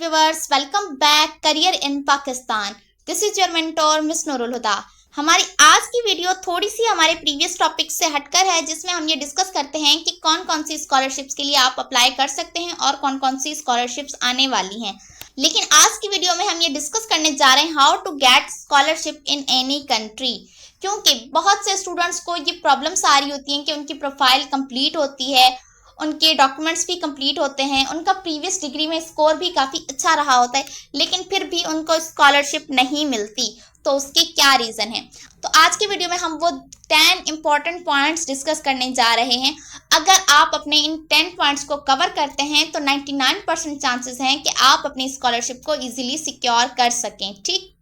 Viewers, welcome back career in Pakistan. This is your mentor miss Noorul Huda. हमारी आज की video थोड़ी सी हमारे प्रीवियस टॉपिक से हटकर है, जिसमें हम ये डिस्कस करते हैं कि कौन कौन सी स्कॉलरशिप्स के लिए आप अप्लाई कर सकते हैं और कौन कौन सी स्कॉलरशिप्स आने वाली हैं। लेकिन आज की वीडियो में हम ये डिस्कस करने जा रहे हैं how to get scholarship in any country, क्योंकि बहुत से स्टूडेंट्स को ये प्रॉब्लम्स आ रही होती हैं कि उनकी प्रोफाइल कंप्लीट होती है, उनके डॉक्यूमेंट्स भी कंप्लीट होते हैं, उनका प्रीवियस डिग्री में स्कोर भी काफ़ी अच्छा रहा होता है, लेकिन फिर भी उनको स्कॉलरशिप नहीं मिलती। तो उसके क्या रीज़न है? तो आज की वीडियो में हम वो 10 इंपॉर्टेंट पॉइंट्स डिस्कस करने जा रहे हैं। अगर आप अपने इन 10 पॉइंट्स को कवर करते हैं तो 99% चांसेस हैं कि आप अपनी स्कॉलरशिप को ईजिली सिक्योर कर सकें। ठीक,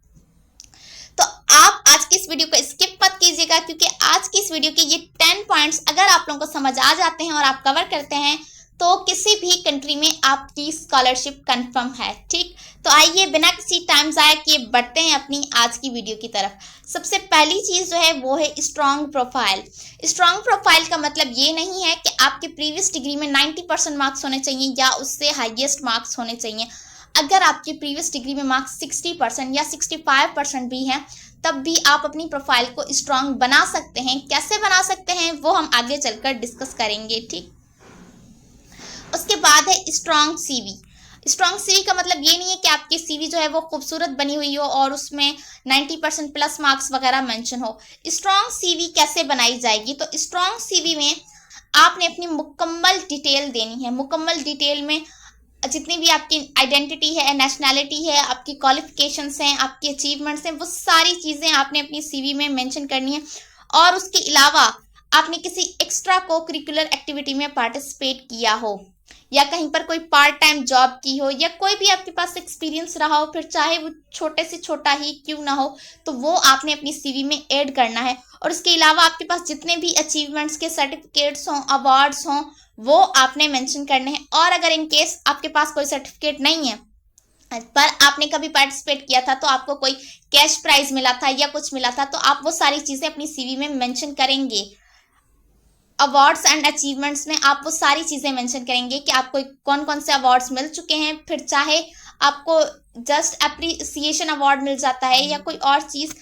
तो आप आज की इस वीडियो को स्किप मत कीजिएगा, क्योंकि आज की इस वीडियो के ये 10 पॉइंट्स अगर आप लोगों को समझ आ जाते हैं और आप कवर करते हैं तो किसी भी कंट्री में आपकी स्कॉलरशिप कंफर्म है। ठीक, तो आइए बिना किसी टाइम ज़ाया किए बढ़ते हैं अपनी आज की वीडियो की तरफ। सबसे पहली चीज़ जो है वो है स्ट्रॉन्ग प्रोफाइल। स्ट्रॉन्ग प्रोफाइल का मतलब ये नहीं है कि आपके प्रीवियस डिग्री में 90% मार्क्स होने चाहिए या उससे हाईएस्ट मार्क्स होने चाहिए। अगर आपकी प्रीवियस डिग्री में मार्क्स 60% या 65% भी हैं, तब भी आप अपनी प्रोफाइल को स्ट्रांग बना सकते हैं। कैसे बना सकते हैं वो हम आगे चलकर डिस्कस करेंगे। ठीक, उसके बाद है स्ट्रांग सीवी। स्ट्रांग सीवी का मतलब ये नहीं है कि आपकी सीवी जो है वो खूबसूरत बनी हुई हो और उसमें 90% प्लस मार्क्स वगैरह मेंशन हो। स्ट्रांग सीवी कैसे बनाई जाएगी? तो स्ट्रांग सीवी में आपने अपनी मुकम्मल डिटेल देनी है। मुकम्मल डिटेल में जितनी भी आपकी आइडेंटिटी है, नेशनैलिटी है, आपकी क्वालिफिकेशंस हैं, आपकी अचीवमेंट्स हैं, वो सारी चीज़ें आपने अपनी सीवी में मेंशन करनी है। और उसके अलावा आपने किसी एक्स्ट्रा को करिकुलर एक्टिविटी में पार्टिसिपेट किया हो या कहीं पर कोई पार्ट टाइम जॉब की हो या कोई भी आपके पास एक्सपीरियंस रहा हो, फिर चाहे वो छोटे से छोटा ही क्यों ना हो, तो वो आपने अपनी सीवी में ऐड करना है। और उसके अलावा आपके पास जितने भी अचीवमेंट्स के सर्टिफिकेट्स हों, अवार्ड्स हों, वो आपने मेंशन करने हैं। और अगर इन केस आपके पास कोई सर्टिफिकेट नहीं है पर आपने कभी पार्टिसिपेट किया था, तो आपको कोई कैश प्राइज मिला था या कुछ मिला था, तो आप वो सारी चीज़ें अपनी सीवी में मेंशन करेंगे। अवार्ड्स एंड अचीवमेंट्स में आप वो सारी चीज़ें मेंशन करेंगे कि आपको कौन कौन से अवार्ड्स मिल चुके हैं, फिर चाहे आपको जस्ट अप्रिसिएशन अवार्ड मिल जाता है या कोई और चीज़।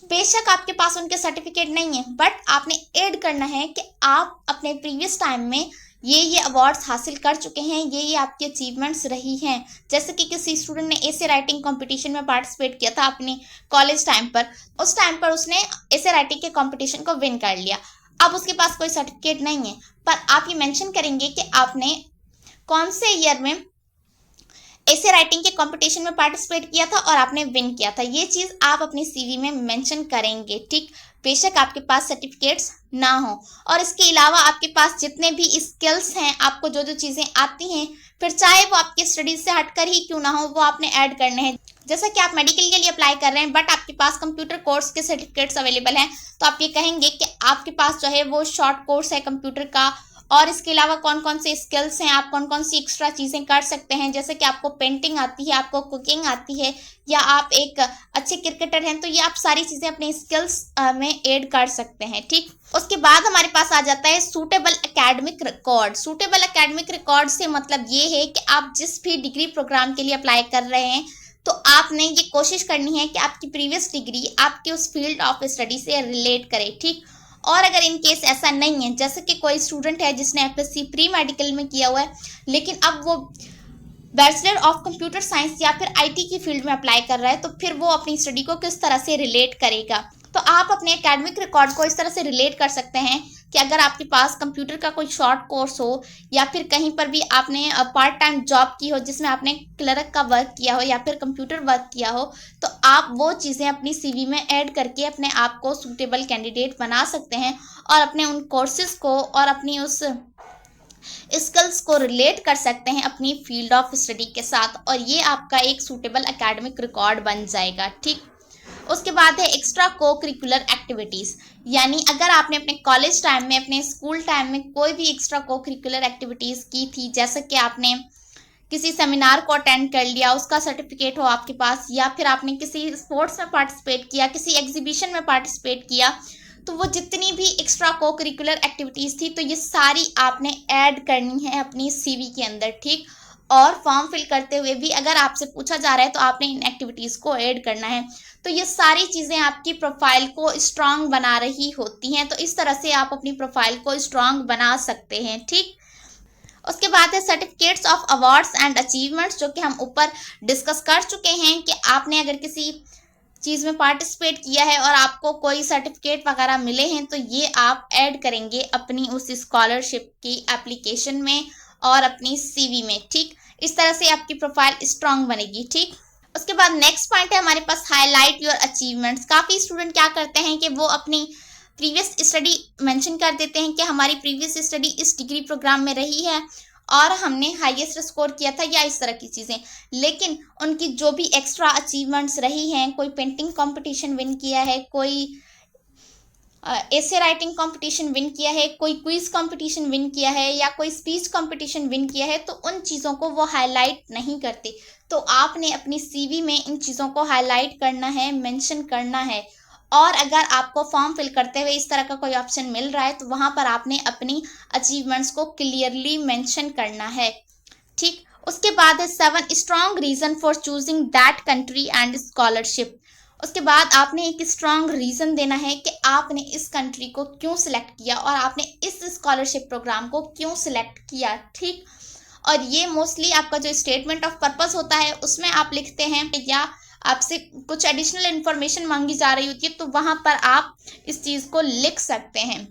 बेशक आपके पास उनके सर्टिफिकेट नहीं है, बट आपने ऐड करना है कि आप अपने प्रीवियस टाइम में ये अवार्ड्स हासिल कर चुके हैं, ये आपकी अचीवमेंट्स रही हैं। जैसे कि किसी स्टूडेंट ने ऐसे राइटिंग कंपटीशन में पार्टिसिपेट किया था अपने कॉलेज टाइम पर, उस टाइम पर उसने ऐसे राइटिंग के कंपटीशन को विन कर लिया। अब उसके पास कोई सर्टिफिकेट नहीं है, पर आप ये मेंशन करेंगे कि आपने कौन से ईयर में ऐसे राइटिंग के कंपटीशन में पार्टिसिपेट किया था और आपने विन किया था। ये चीज़ आप अपनी सीवी में मेंशन करेंगे। ठीक, बेशक आपके पास सर्टिफिकेट्स ना हो। और इसके अलावा आपके पास जितने भी स्किल्स हैं, आपको जो जो चीज़ें आती हैं, फिर चाहे वो आपकी स्टडीज से हटकर ही क्यों ना हो, वो आपने ऐड करने हैं। जैसा कि आप मेडिकल के लिए अप्लाई कर रहे हैं बट आपके पास कंप्यूटर कोर्स के सर्टिफिकेट्स अवेलेबल हैं, तो आप ये कहेंगे कि आपके पास जो है वो शॉर्ट कोर्स है कंप्यूटर का। और इसके अलावा कौन कौन से स्किल्स हैं, आप कौन कौन सी एक्स्ट्रा चीज़ें कर सकते हैं, जैसे कि आपको पेंटिंग आती है, आपको कुकिंग आती है, या आप एक अच्छे क्रिकेटर हैं, तो ये आप सारी चीज़ें अपने स्किल्स में ऐड कर सकते हैं। ठीक, उसके बाद हमारे पास आ जाता है suitable academic record. Suitable academic record से मतलब ये है कि आप जिस भी डिग्री प्रोग्राम के लिए अप्लाई कर रहे हैं, तो आपने ये कोशिश करनी है कि आपकी प्रीवियस डिग्री आपके उस फील्ड ऑफ स्टडी से रिलेट करे। ठीक, और अगर इन केस ऐसा नहीं है, जैसे कि कोई स्टूडेंट है जिसने एफएससी प्री मेडिकल में किया हुआ है, लेकिन अब वो बैचलर ऑफ कंप्यूटर साइंस या फिर आईटी की फील्ड में अप्लाई कर रहा है, तो फिर वो अपनी स्टडी को किस तरह से रिलेट करेगा? तो आप अपने एकेडमिक रिकॉर्ड को इस तरह से रिलेट कर सकते हैं कि अगर आपके पास कंप्यूटर का कोई शॉर्ट कोर्स हो या फिर कहीं पर भी आपने पार्ट टाइम जॉब की हो जिसमें आपने क्लर्क का वर्क किया हो या फिर कंप्यूटर वर्क किया हो, तो आप वो चीज़ें अपनी सीवी में ऐड करके अपने आप को सूटेबल कैंडिडेट बना सकते हैं और अपने उन कोर्सेज को और अपनी उस स्किल्स को रिलेट कर सकते हैं अपनी फील्ड ऑफ स्टडी के साथ, और ये आपका एक सूटेबल एकेडमिक रिकॉर्ड बन जाएगा। ठीक, उसके बाद है एक्स्ट्रा को करिकुलर एक्टिविटीज़। यानी अगर आपने अपने कॉलेज टाइम में, अपने स्कूल टाइम में कोई भी एक्स्ट्रा को करिकुलर एक्टिविटीज़ की थी, जैसे कि आपने किसी सेमिनार को अटेंड कर लिया, उसका सर्टिफिकेट हो आपके पास, या फिर आपने किसी स्पोर्ट्स में पार्टिसिपेट किया, किसी एग्जीबिशन में पार्टिसिपेट किया, तो वो जितनी भी एक्स्ट्रा को करिकुलर एक्टिविटीज़ थी, तो ये सारी आपने ऐड करनी है अपनी सीवी के अंदर। ठीक, और फॉर्म फिल करते हुए भी अगर आपसे पूछा जा रहा है तो आपने इन एक्टिविटीज़ को ऐड करना है। तो ये सारी चीज़ें आपकी प्रोफाइल को स्ट्रांग बना रही होती हैं। तो इस तरह से आप अपनी प्रोफाइल को स्ट्रांग बना सकते हैं। ठीक, उसके बाद है certificates of awards and achievements, जो कि हम ऊपर डिस्कस कर चुके हैं कि आपने अगर किसी चीज़ में पार्टिसिपेट किया है और आपको कोई सर्टिफिकेट वगैरह मिले हैं तो ये आप ऐड करेंगे अपनी उस स्कॉलरशिप की एप्लीकेशन में और अपनी सीवी में। ठीक, इस तरह से आपकी प्रोफाइल स्ट्रांग बनेगी। ठीक, उसके बाद नेक्स्ट पॉइंट है हमारे पास हाईलाइट योर अचीवमेंट्स। काफ़ी स्टूडेंट क्या करते हैं कि वो अपनी प्रीवियस स्टडी मेंशन कर देते हैं कि हमारी प्रीवियस स्टडी इस डिग्री प्रोग्राम में रही है और हमने हाईएस्ट स्कोर किया था या इस तरह की चीज़ें, लेकिन उनकी जो भी एक्स्ट्रा अचीवमेंट्स रही हैं, कोई पेंटिंग कंपटीशन विन किया है, कोई एसे राइटिंग कंपटीशन विन किया है, कोई क्विज कंपटीशन विन किया है या कोई स्पीच कंपटीशन विन किया है, तो उन चीज़ों को वो हाईलाइट नहीं करते। तो आपने अपनी सीवी में इन चीज़ों को हाईलाइट करना है, मेंशन करना है। और अगर आपको फॉर्म फिल करते हुए इस तरह का कोई ऑप्शन मिल रहा है तो वहाँ पर आपने अपनी अचीवमेंट्स को क्लियरली मेंशन करना है। ठीक, उसके बाद है 7 strong reason for choosing that country and scholarship. उसके बाद आपने एक स्ट्रॉन्ग रीज़न देना है कि आपने इस कंट्री को क्यों सिलेक्ट किया और आपने इस स्कॉलरशिप प्रोग्राम को क्यों सिलेक्ट किया। ठीक, और ये मोस्टली आपका जो स्टेटमेंट ऑफ पर्पस होता है उसमें आप लिखते हैं या आपसे कुछ एडिशनल इन्फॉर्मेशन मांगी जा रही होती है तो वहाँ पर आप इस चीज़ को लिख सकते हैं।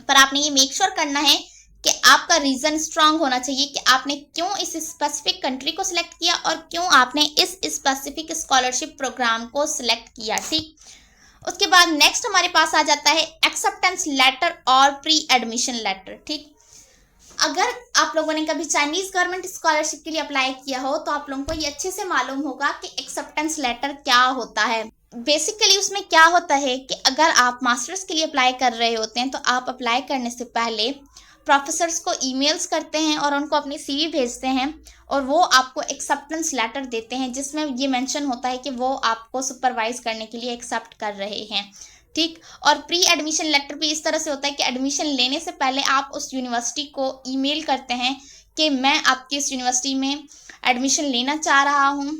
पर आपने ये मेक श्योर करना है कि आपका रीज़न स्ट्रांग होना चाहिए कि आपने क्यों इस स्पेसिफिक कंट्री को सिलेक्ट किया और क्यों आपने इस स्पेसिफिक स्कॉलरशिप प्रोग्राम को सिलेक्ट किया। ठीक, उसके बाद नेक्स्ट हमारे पास आ जाता है एक्सेप्टेंस लेटर और प्री एडमिशन लेटर। ठीक, अगर आप लोगों ने कभी चाइनीज गवर्नमेंट स्कॉलरशिप के लिए अप्लाई किया हो तो आप लोगों को ये अच्छे से मालूम होगा कि एक्सेप्टेंस लेटर क्या होता है। बेसिकली उसमें क्या होता है कि अगर आप मास्टर्स के लिए अप्लाई कर रहे होते हैं तो आप अप्लाई करने से पहले प्रोफेसर्स को ईमेल्स करते हैं और उनको अपनी सीवी भेजते हैं और वो आपको एक्सेप्टेंस लेटर देते हैं जिसमें ये मेंशन होता है कि वो आपको सुपरवाइज करने के लिए एक्सेप्ट कर रहे हैं। ठीक, और प्री एडमिशन लेटर भी इस तरह से होता है कि एडमिशन लेने से पहले आप उस यूनिवर्सिटी को ईमेल करते हैं कि मैं आपकी इस यूनिवर्सिटी में एडमिशन लेना चाह रहा हूं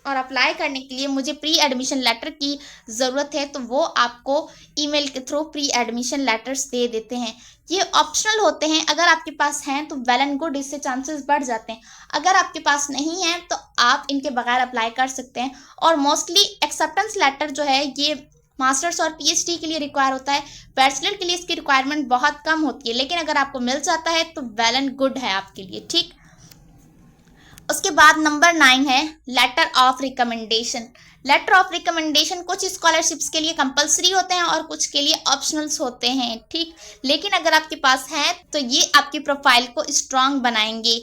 और अप्लाई करने के लिए मुझे प्री एडमिशन लेटर की ज़रूरत है, तो वो आपको ईमेल के थ्रू प्री एडमिशन लेटर्स दे देते हैं। ये ऑप्शनल होते हैं, अगर आपके पास हैं तो वेल एंड गुड, इससे चांसेस बढ़ जाते हैं। अगर आपके पास नहीं है तो आप इनके बगैर अप्लाई कर सकते हैं। और मोस्टली एक्सेप्टेंस लेटर जो है ये मास्टर्स और पीएचडी के लिए रिक्वायर होता है, बैचलर के लिए इसकी रिक्वायरमेंट बहुत कम होती है, लेकिन अगर आपको मिल जाता है तो वेल एंड गुड है आपके लिए। ठीक, उसके बाद नंबर 9 है letter of recommendation. Letter of recommendation कुछ स्कॉलरशिप्स के लिए कंपलसरी होते हैं और कुछ के लिए ऑप्शनल्स होते हैं। ठीक, लेकिन अगर आपके पास है तो ये आपकी प्रोफाइल को स्ट्रांग बनाएंगे।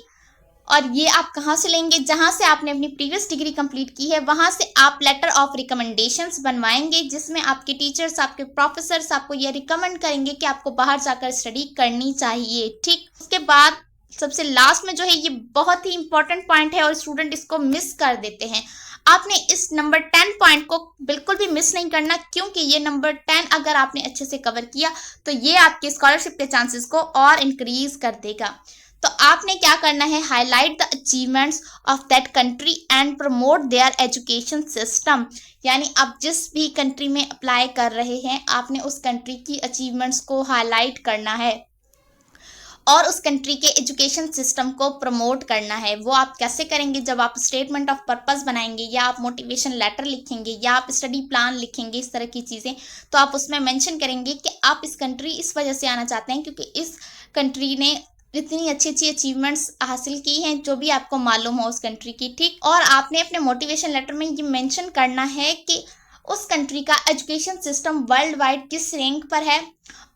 और ये आप कहाँ से लेंगे? जहाँ से आपने अपनी प्रीवियस डिग्री कंप्लीट की है वहाँ से आप लेटर ऑफ रिकमेंडेशंस बनवाएंगे, जिसमें आपके टीचर्स, आपके प्रोफेसर्स आपको ये रिकमेंड करेंगे कि आपको बाहर जाकर स्टडी करनी चाहिए। ठीक, उसके बाद सबसे लास्ट में जो है ये बहुत ही इंपॉर्टेंट पॉइंट है और स्टूडेंट इसको मिस कर देते हैं। आपने इस नंबर 10 पॉइंट को बिल्कुल भी मिस नहीं करना, क्योंकि ये नंबर 10 अगर आपने अच्छे से कवर किया तो ये आपके स्कॉलरशिप के चांसेस को और इंक्रीज कर देगा। तो आपने क्या करना है, highlight the achievements of that country and promote their education system. यानी आप जिस भी कंट्री में अप्लाई कर रहे हैं आपने उस कंट्री की अचीवमेंट्स को हाईलाइट करना है और उस कंट्री के एजुकेशन सिस्टम को प्रमोट करना है। वो आप कैसे करेंगे? जब आप स्टेटमेंट ऑफ पर्पस बनाएंगे या आप मोटिवेशन लेटर लिखेंगे या आप स्टडी प्लान लिखेंगे, इस तरह की चीज़ें, तो आप उसमें मेंशन करेंगे कि आप इस कंट्री इस वजह से आना चाहते हैं क्योंकि इस कंट्री ने इतनी अच्छी अच्छी अचीवमेंट्स हासिल की हैं जो भी आपको मालूम हो उस कंट्री की। ठीक, और आपने अपने मोटिवेशन लेटर में ये मेंशन करना है कि उस कंट्री का एजुकेशन सिस्टम वर्ल्ड वाइड किस रैंक पर है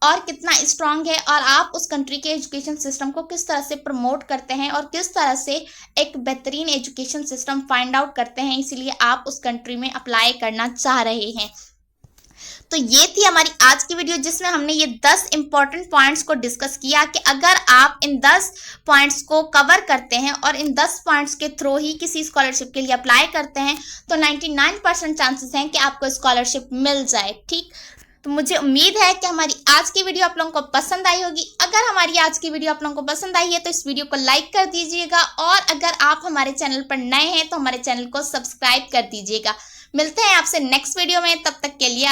और कितना स्ट्रांग है और आप उस कंट्री के एजुकेशन सिस्टम को किस तरह से प्रमोट करते हैं और किस तरह से एक बेहतरीन एजुकेशन सिस्टम फाइंड आउट करते हैं, इसीलिए आप उस कंट्री में अप्लाई करना चाह रहे हैं। तो ये थी हमारी आज की वीडियो जिसमें हमने ये 10 इंपॉर्टेंट पॉइंट्स को डिस्कस किया कि अगर आप इन 10 पॉइंट्स को कवर करते हैं और इन 10 पॉइंट्स के थ्रू ही किसी स्कॉलरशिप के लिए अप्लाई करते हैं तो 99% चांसेस हैं कि आपको स्कॉलरशिप मिल जाए। ठीक, तो मुझे उम्मीद है कि हमारी आज की वीडियो आप लोगों को पसंद आई होगी। अगर हमारी आज की वीडियो आप लोगों को पसंद आई है तो इस वीडियो को लाइक कर दीजिएगा, और अगर आप हमारे चैनल पर नए हैं तो हमारे चैनल को सब्सक्राइब कर दीजिएगा। मिलते हैं आपसे नेक्स्ट वीडियो में, तब तक के लिए